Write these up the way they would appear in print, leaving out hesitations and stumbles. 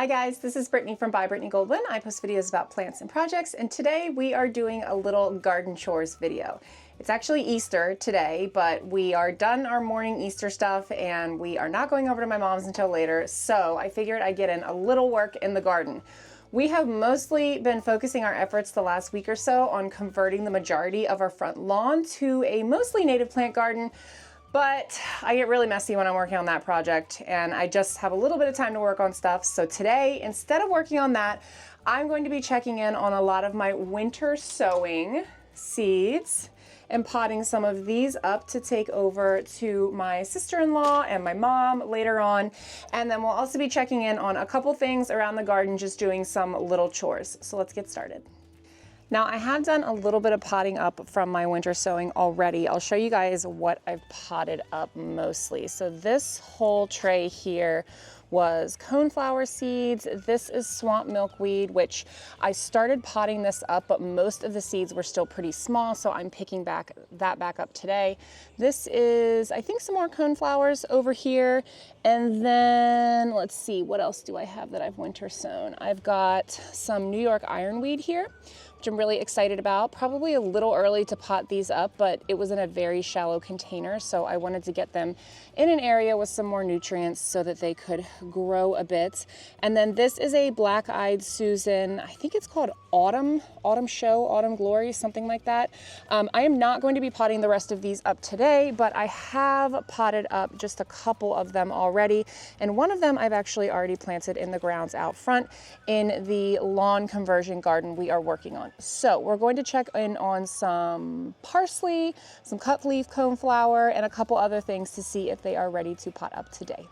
Hi guys, this is Brittany from By Brittany Goldwyn. I post videos about plants and projects, and today we are doing a little garden chores video. It's actually Easter today, but we are done our morning Easter stuff and we are not going over to my mom's until later, so I figured I'd get in a little work in the garden. We have mostly been focusing our efforts the last week or so on converting the majority of our front lawn to a mostly native plant garden. But I get really messy when I'm working on that project and I just have a little bit of time to work on stuff. So today, instead of working on that, I'm going to be checking in on a lot of my winter sowing seeds and potting some of these up to take over to my sister-in-law and my mom later on. And then we'll also be checking in on a couple things around the garden, just doing some little chores. So let's get started. Now I have done a little bit of potting up from my winter sowing already. I'll show you guys what I've potted up mostly. So this whole tray here was coneflower seeds. This is swamp milkweed, which I started potting this up, but most of the seeds were still pretty small, so I'm picking that back up today. This is, I think, some more coneflowers over here. And then let's see, what else do I have that I've winter sown? I've got some New York ironweed here, which I'm really excited about. Probably a little early to pot these up, but it was in a very shallow container, so I wanted to get them in an area with some more nutrients so that they could grow a bit. And then this is a black-eyed Susan. I think it's called Autumn Show, Autumn Glory, something like that. I am not going to be potting the rest of these up today, but I have potted up just a couple of them already. And one of them I've actually already planted in the grounds out front in the lawn conversion garden we are working on. So we're going to check in on some parsley, some cut leaf coneflower, and a couple other things to see if they are ready to pot up today.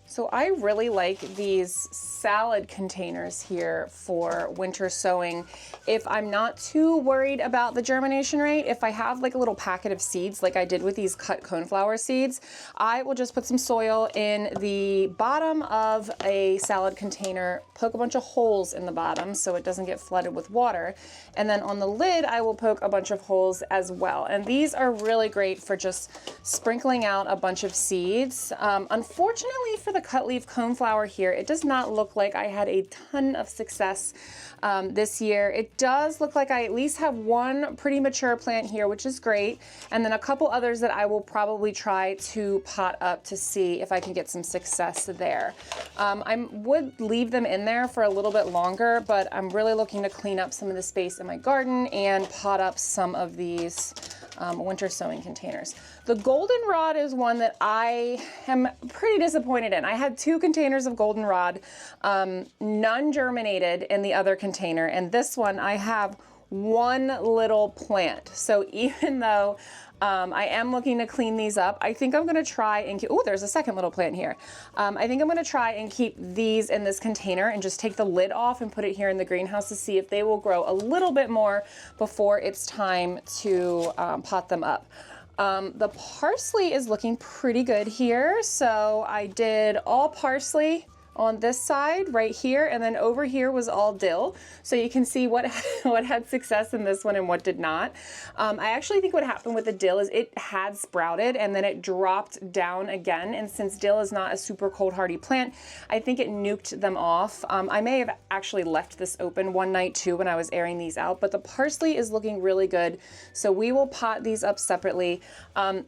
So I really like these salad containers here for winter sowing. If I'm not too worried about the germination rate, if I have like a little packet of seeds like I did with these cut coneflower seeds, I will just put some soil in the bottom of a salad container, poke a bunch of holes in the bottom so it doesn't get flooded with water. And then on the lid, I will poke a bunch of holes as well. And these are really great for just sprinkling out a bunch of seeds. Unfortunately for the cut leaf coneflower here, it does not look like I had a ton of success this year. It does look like I at least have one pretty mature plant here, which is great, and then a couple others that I will probably try to pot up to see if I can get some success there. I would leave them in there for a little bit longer, but I'm really looking to clean up some of the space in my garden and pot up some of these winter sowing containers. The goldenrod is one that I am pretty disappointed in. I had 2 containers of goldenrod, none germinated in the other container, and this one I have one little plant. So even though I am looking to clean these up, I think I'm gonna try and keep, oh, there's a second little plant here. I think I'm gonna try and keep these in this container and just take the lid off and put it here in the greenhouse to see if they will grow a little bit more before it's time to pot them up. The parsley is looking pretty good here. So I did all parsley on this side right here, and then over here was all dill. So you can see what had success in this one and what did not. I actually think what happened with the dill is it had sprouted and then it dropped down again. And since dill is not a super cold hardy plant, I think it nuked them off. I may have actually left this open one night too when I was airing these out, but the parsley is looking really good. So we will pot these up separately.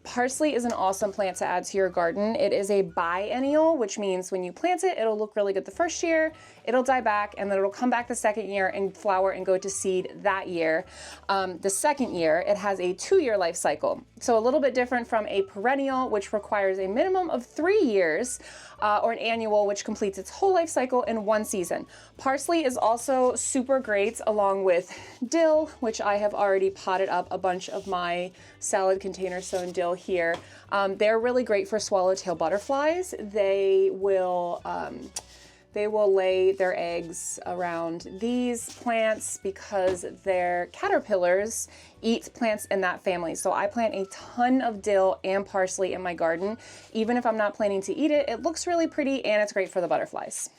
Parsley is an awesome plant to add to your garden. It is a biennial, which means when you plant it, it'll look really good the first year, it'll die back, and then it'll come back the second year and flower and go to seed that year. The second year, it has a 2-year life cycle. So a little bit different from a perennial, which requires a minimum of 3 years, or an annual, which completes its whole life cycle in 1 season. Parsley is also super great along with dill, which I have already potted up a bunch of my salad container sown dill here. They're really great for swallowtail butterflies. They will lay their eggs around these plants because their caterpillars eat plants in that family. So I plant a ton of dill and parsley in my garden. Even if I'm not planning to eat it, it looks really pretty and it's great for the butterflies.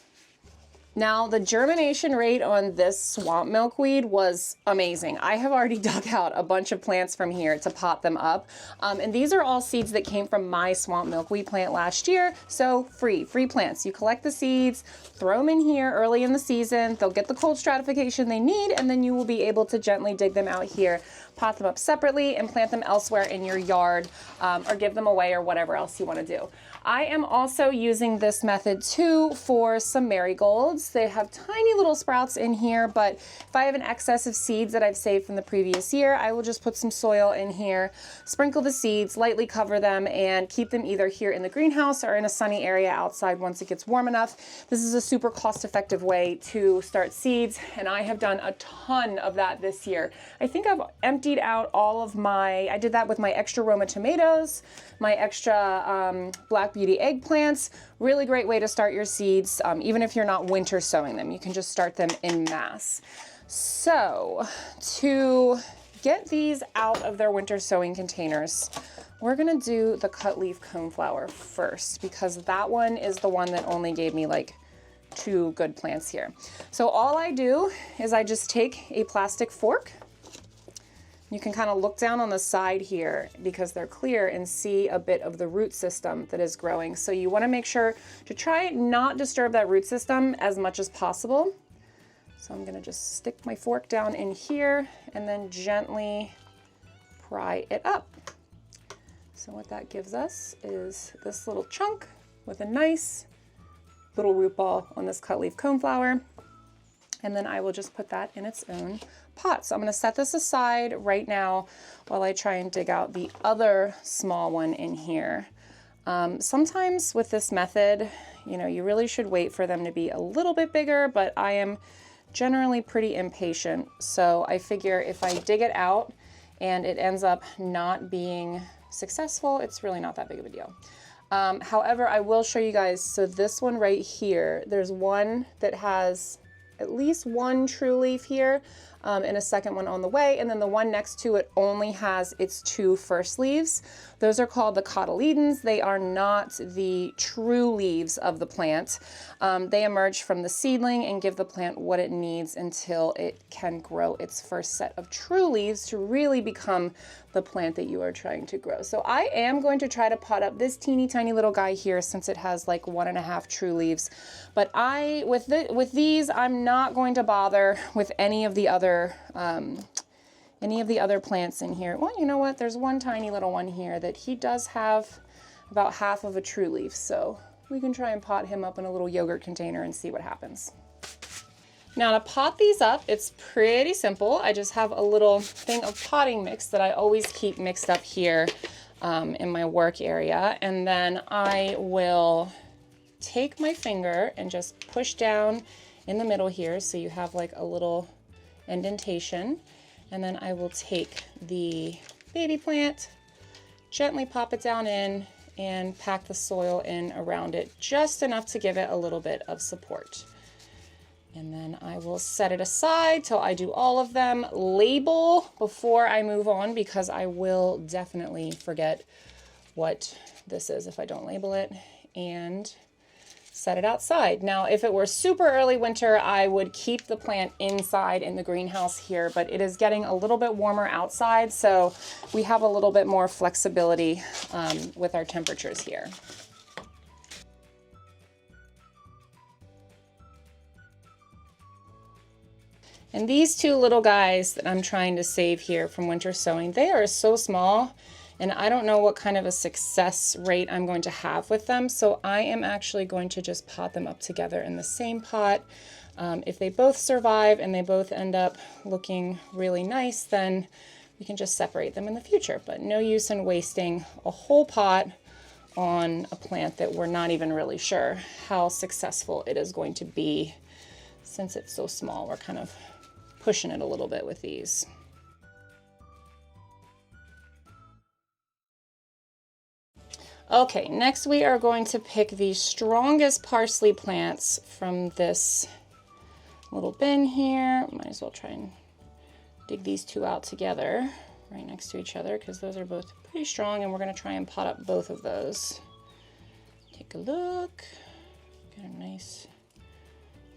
Now, the germination rate on this swamp milkweed was amazing. I have already dug out a bunch of plants from here to pot them up. And these are all seeds that came from my swamp milkweed plant last year. So free plants. You collect the seeds, throw them in here early in the season. They'll get the cold stratification they need, and then you will be able to gently dig them out here, pot them up separately, and plant them elsewhere in your yard, or give them away, or whatever else you want to do. I am also using this method too for some marigolds. They have tiny little sprouts in here, but if I have an excess of seeds that I've saved from the previous year, I will just put some soil in here, sprinkle the seeds, lightly cover them, and keep them either here in the greenhouse or in a sunny area outside once it gets warm enough. This is a super cost-effective way to start seeds, and I have done a ton of that this year. I think I've emptied out all of I did that with my extra Roma tomatoes, my extra Black Beauty eggplants. Really great way to start your seeds, even if you're not winter sowing them. You can just start them en masse. So to get these out of their winter sowing containers, we're gonna do the cut leaf coneflower first, because that one is the one that only gave me like 2 good plants here. So all I do is I just take a plastic fork. You can kind of look down on the side here because they're clear and see a bit of the root system that is growing. So you want to make sure to try not disturb that root system as much as possible. So I'm going to just stick my fork down in here and then gently pry it up. So what that gives us is this little chunk with a nice little root ball on this cut leaf coneflower. And then I will just put that in its own pot. So I'm going to set this aside right now while I try and dig out the other small one in here. Sometimes with this method, you know, you really should wait for them to be a little bit bigger, but I am generally pretty impatient. So I figure if I dig it out and it ends up not being successful, it's really not that big of a deal. However, I will show you guys, so this one right here, there's one that has at least 1 true leaf here, and a second one on the way, and then the one next to it only has its 2 first leaves. Those are called the cotyledons. They are not the true leaves of the plant. They emerge from the seedling and give the plant what it needs until it can grow its first set of true leaves to really become the plant that you are trying to grow. So I am going to try to pot up this teeny tiny little guy here since it has like 1.5 true leaves. But with these, I'm not going to bother with any of the other plants in here. Well, you know what? There's one tiny little one here that he does have about half of a true leaf. So we can try and pot him up in a little yogurt container and see what happens. Now to pot these up, it's pretty simple. I just have a little thing of potting mix that I always keep mixed up here in my work area. And then I will take my finger and just push down in the middle here so you have like a little indentation. And then I will take the baby plant, gently pop it down in, and pack the soil in around it just enough to give it a little bit of support. And then I will set it aside till I do all of them. Label before I move on because I will definitely forget what this is if I don't label it, and set it outside. Now, if it were super early winter, I would keep the plant inside in the greenhouse here, but it is getting a little bit warmer outside, so we have a little bit more flexibility with our temperatures here. And these 2 little guys that I'm trying to save here from winter sowing, they are so small, and I don't know what kind of a success rate I'm going to have with them. So I am actually going to just pot them up together in the same pot. If they both survive and they both end up looking really nice, then we can just separate them in the future. But no use in wasting a whole pot on a plant that we're not even really sure how successful it is going to be. Since it's so small, we're kind of pushing it a little bit with these. Okay, next we are going to pick the strongest parsley plants from this little bin here. Might as well try and dig these 2 out together right next to each other because those are both pretty strong, and we're going to try and pot up both of those. Take a look. Get a nice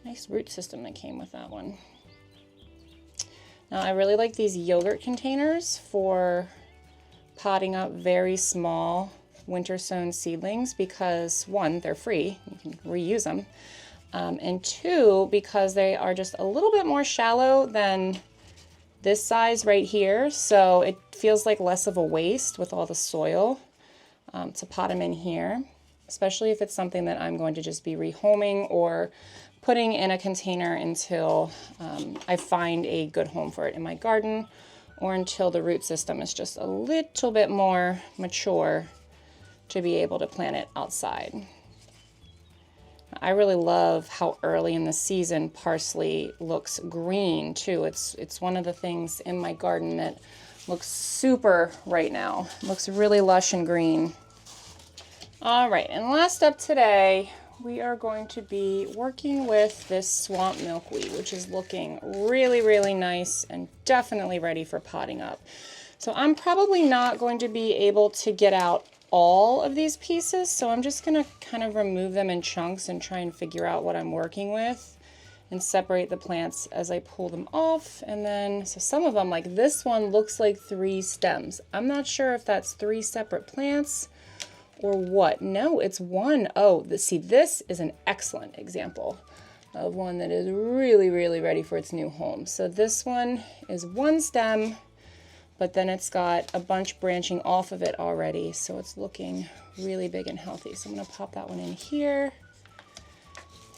Nice root system that came with that one. Now I really like these yogurt containers for potting up very small winter-sown seedlings because one, they're free, you can reuse them, and two, because they are just a little bit more shallow than this size right here, so it feels like less of a waste with all the soil to pot them in here, especially if it's something that I'm going to just be rehoming or putting in a container until I find a good home for it in my garden, or until the root system is just a little bit more mature to be able to plant it outside. I really love how early in the season parsley looks green too. It's one of the things in my garden that looks super right now. It looks really lush and green. All right, and last up today, we are going to be working with this swamp milkweed, which is looking really, really nice and definitely ready for potting up. So I'm probably not going to be able to get out all of these pieces, so I'm just gonna kind of remove them in chunks and try and figure out what I'm working with and separate the plants as I pull them off. And then, so some of them, like this one, looks like 3 stems. I'm not sure if that's 3 separate plants or what. No, it's one. Oh, see, this is an excellent example of one that is really, really ready for its new home. So this one is 1 stem, but then it's got a bunch branching off of it already, so it's looking really big and healthy. So I'm gonna pop that one in here,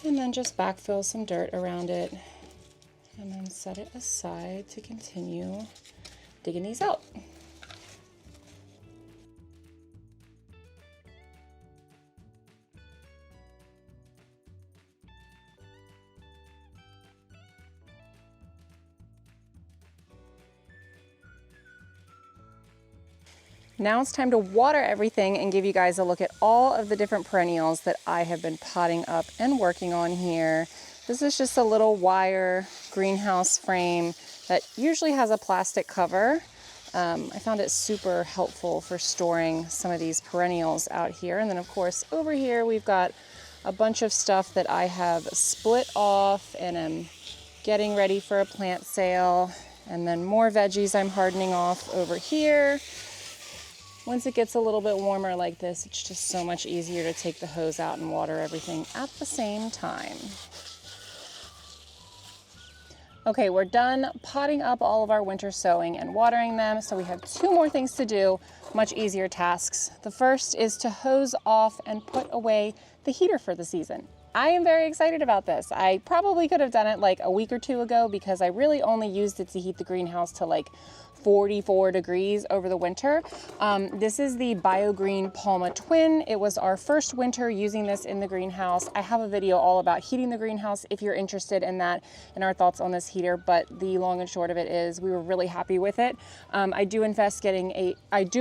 and then just backfill some dirt around it, and then set it aside to continue digging these out. Now it's time to water everything and give you guys a look at all of the different perennials that I have been potting up and working on here. This is just a little wire greenhouse frame that usually has a plastic cover. I found it super helpful for storing some of these perennials out here. And then of course over here we've got a bunch of stuff that I have split off and am getting ready for a plant sale. And then more veggies I'm hardening off over here. Once it gets a little bit warmer like this, it's just so much easier to take the hose out and water everything at the same time. Okay, we're done potting up all of our winter sowing and watering them, so we have 2 more things to do, much easier tasks. The first is to hose off and put away the heater for the season. I am very excited about this. I probably could have done it like a week or 2 ago because I really only used it to heat the greenhouse to like 44 degrees over the winter. This is the BioGreen Palma Twin. It was our first winter using this in the greenhouse. I have a video all about heating the greenhouse if you're interested in that and our thoughts on this heater, but the long and short of it is we were really happy with it. I do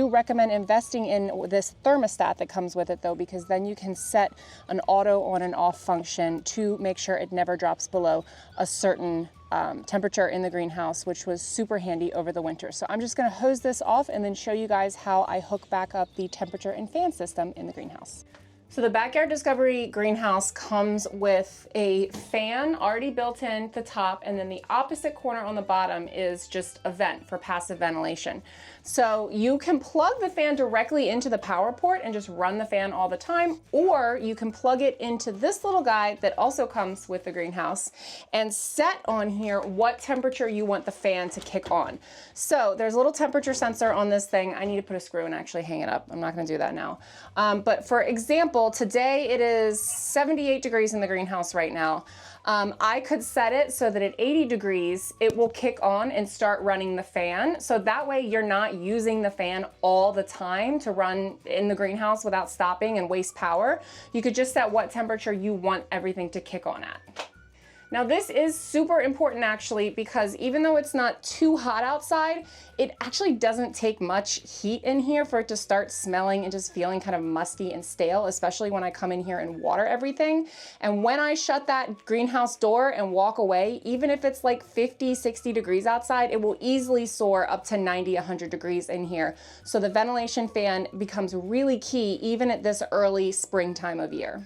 recommend investing in this thermostat that comes with it though, because then you can set an auto on and off function to make sure it never drops below a certain temperature in the greenhouse, which was super handy over the winter. So I'm just going to hose this off and then show you guys how I hook back up the temperature and fan system in the greenhouse. So the Backyard Discovery greenhouse comes with a fan already built in at the top, and then the opposite corner on the bottom is just a vent for passive ventilation. So you can plug the fan directly into the power port and just run the fan all the time, or you can plug it into this little guy that also comes with the greenhouse and set on here what temperature you want the fan to kick on. So there's a little temperature sensor on this thing. I need to put a screw and actually hang it up. I'm not going to do that now. But for example, today it is 78 degrees in the greenhouse right now. I could set it so that at 80 degrees, it will kick on and start running the fan. So that way you're not using the fan all the time to run in the greenhouse without stopping and waste power. You could just set what temperature you want everything to kick on at. Now this is super important actually, because even though it's not too hot outside, it actually doesn't take much heat in here for it to start smelling and just feeling kind of musty and stale, especially when I come in here and water everything. And when I shut that greenhouse door and walk away, even if it's like 50, 60 degrees outside, it will easily soar up to 90, 100 degrees in here. So the ventilation fan becomes really key even at this early springtime of year.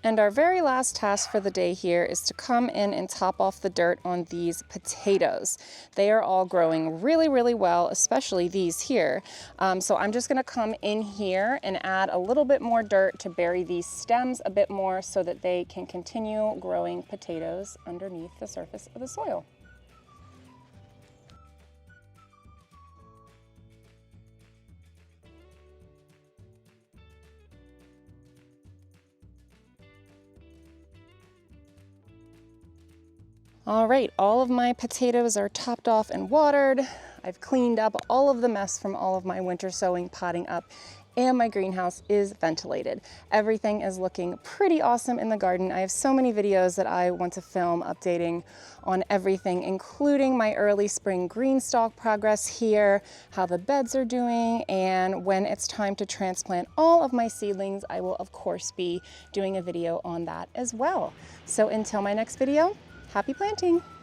And our very last task for the day here is to come in and top off the dirt on these potatoes. They are all growing really, really well, especially these here. So I'm just gonna come in here and add a little bit more dirt to bury these stems a bit more so that they can continue growing potatoes underneath the surface of the soil. All right, all of my potatoes are topped off and watered. I've cleaned up all of the mess from all of my winter sowing potting up, and my greenhouse is ventilated. Everything is looking pretty awesome in the garden. I have so many videos that I want to film updating on everything, including my early spring green stalk progress here, how the beds are doing, and when it's time to transplant all of my seedlings, I will of course be doing a video on that as well. So until my next video, happy planting!